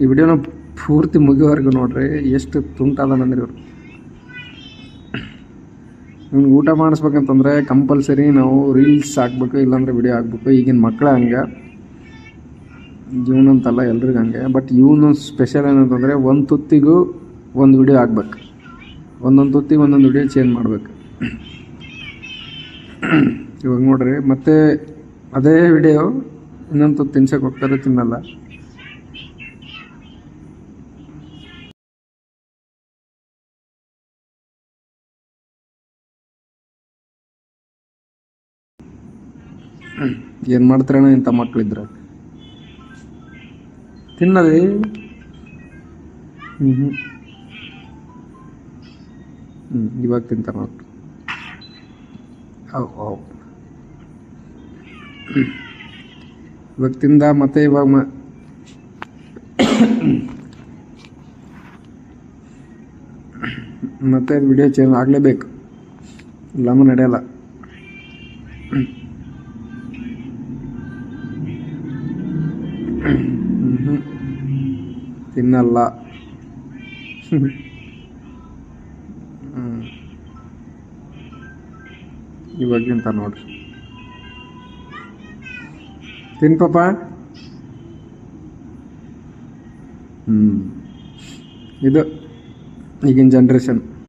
ಈ ವಿಡಿಯೋನ ಪೂರ್ತಿ ಮುಗಿಯೋವರೆಗೂ ನೋಡ್ರಿ, ಎಷ್ಟು ತುಂಟಾದನಂದ್ರೆ ಇವರು. ಇವ್ನಿಗೆ ಊಟ ಮಾಡಿಸ್ಬೇಕಂತಂದರೆ ಕಂಪಲ್ಸರಿ ನಾವು ರೀಲ್ಸ್ ಹಾಕ್ಬೇಕು, ಇಲ್ಲಾಂದರೆ ವಿಡಿಯೋ ಹಾಕ್ಬೇಕು. ಈಗಿನ ಮಕ್ಕಳು ಹಂಗೆ, ಜೀವನಂತಲ್ಲ ಎಲ್ರಿಗೂ ಹಂಗೆ. ಬಟ್ ಇವನು ಸ್ಪೆಷಲ್ ಏನಂತಂದರೆ ಒಂದು ತುತ್ತಿಗೂ ಒಂದು ವಿಡಿಯೋ ಹಾಕ್ಬೇಕು, ಒಂದೊಂದು ತುತ್ತಿಗೆ ಒಂದೊಂದು ವಿಡಿಯೋ ಚೇಂಜ್ ಮಾಡಬೇಕು. ಇವಾಗ ನೋಡ್ರಿ, ಮತ್ತೆ ಅದೇ ವಿಡಿಯೋ ಇನ್ನೊಂದು ತುತ್ತು ತಿನ್ಸಕ್ಕೆ ಹೋಗ್ತಾರೆ, ತಿನ್ನಲ್ಲ. ಏನು ಮಾಡ್ತಾರೇನೋ ಇಂಥ ಮಕ್ಕಳಿದ್ರೆ. ತಿನ್ನದೆ ಇವಾಗ ತಿಂತಾರೆ ನೋಡ್ರಿ. ಇವಾಗ ತಿಂದ ಮತ್ತೆ ಇವಾಗ ಮತ್ತೆ ವಿಡಿಯೋ ಚೇಂಜ್ ಆಗಲೇಬೇಕು, ಇಲ್ಲಾಂದ್ರೆ ನಡೆಯಲ್ಲ. ತಿನ್ನಲ್ಲ. ಇವಾಗ ತಿಂತ ನೋಡ್ರಿ. ತಿನ್ ಪಾಪ. ಇದು ಈಗಿನ ಜನ್ರೇಷನ್.